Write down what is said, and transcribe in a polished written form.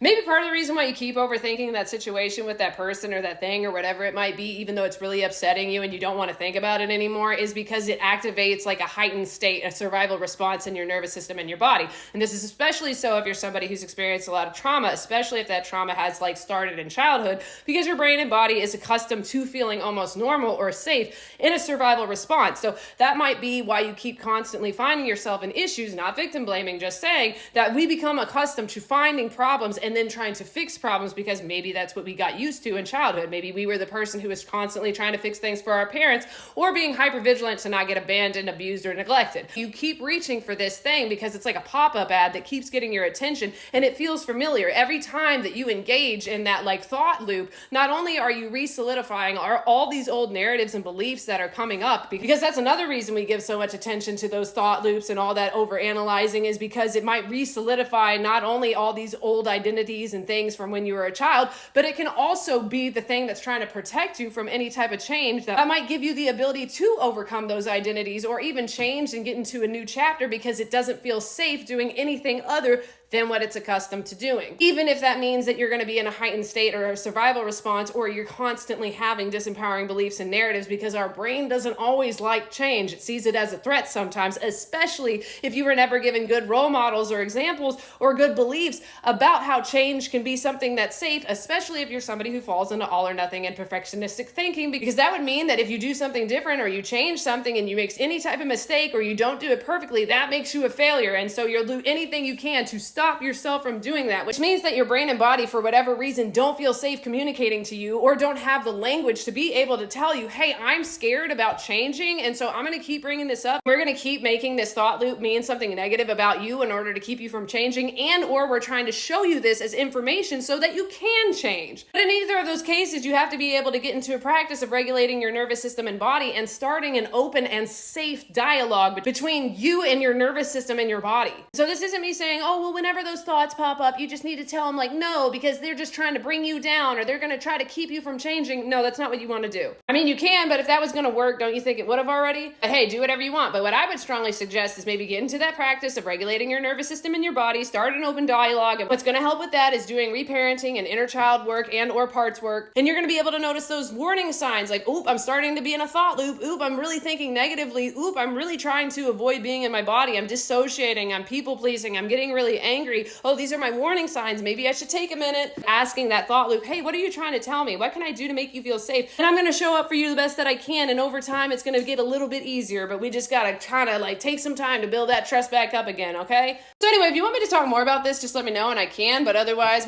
Maybe part of the reason why you keep overthinking that situation with that person or that thing or whatever it might be, even though it's really upsetting you and you don't want to think about it anymore, is because it activates like a heightened state, a survival response in your nervous system and your body. And this is especially so if you're somebody who's experienced a lot of trauma, especially if that trauma has like started in childhood, because your brain and body is accustomed to feeling almost normal or safe in a survival response. So that might be why you keep constantly finding yourself in issues, not victim blaming, just saying that we become accustomed to finding problems and then trying to fix problems because maybe that's what we got used to in childhood. Maybe we were the person who was constantly trying to fix things for our parents or being hypervigilant to not get abandoned, abused, or neglected. You keep reaching for this thing because it's like a pop-up ad that keeps getting your attention and it feels familiar. Every time that you engage in that like thought loop, not only are you re-solidifying all these old narratives and beliefs that are coming up, because that's another reason we give so much attention to those thought loops and all that over-analyzing, is because it might re-solidify not only all these old identities and things from when you were a child, but it can also be the thing that's trying to protect you from any type of change that might give you the ability to overcome those identities or even change and get into a new chapter because it doesn't feel safe doing anything other than what it's accustomed to doing. Even if that means that you're going to be in a heightened state or a survival response, or you're constantly having disempowering beliefs and narratives, because our brain doesn't always like change. It sees it as a threat sometimes, especially if you were never given good role models or examples or good beliefs about how change can be something that's safe, especially if you're somebody who falls into all or nothing and perfectionistic thinking, because that would mean that if you do something different or you change something and you make any type of mistake or you don't do it perfectly, that makes you a failure. And so you'll do anything you can to stop yourself from doing that, which means that your brain and body, for whatever reason, don't feel safe communicating to you or don't have the language to be able to tell you, hey, I'm scared about changing, and so I'm going to keep bringing this up. We're going to keep making this thought loop mean something negative about you in order to keep you from changing, and or we're trying to show you this as information so that you can change. But in either of those cases, you have to be able to get into a practice of regulating your nervous system and body and starting an open and safe dialogue between you and your nervous system and your body. So this isn't me saying, oh, well, whenever those thoughts pop up, you just need to tell them like, no, because they're just trying to bring you down or they're going to try to keep you from changing. No, that's not what you want to do. I mean, you can, but if that was going to work, don't you think it would have already? But hey, do whatever you want. But what I would strongly suggest is maybe get into that practice of regulating your nervous system and your body, start an open dialogue. And what's going to help with that is doing reparenting and inner child work and or parts work. And you're going to be able to notice those warning signs like, oop, I'm starting to be in a thought loop. Oop, I'm really thinking negatively. Oop, I'm really trying to avoid being in my body. I'm dissociating. I'm people pleasing. I'm getting really angry. Oh, these are my warning signs. Maybe I should take a minute asking that thought loop, hey, what are you trying to tell me? What can I do to make you feel safe? And I'm going to show up for you the best that I can. And over time, it's going to get a little bit easier, but we just got to kind of like take some time to build that trust back up again. Okay. So anyway, if you want me to talk more about this, just let me know and I can, but otherwise, my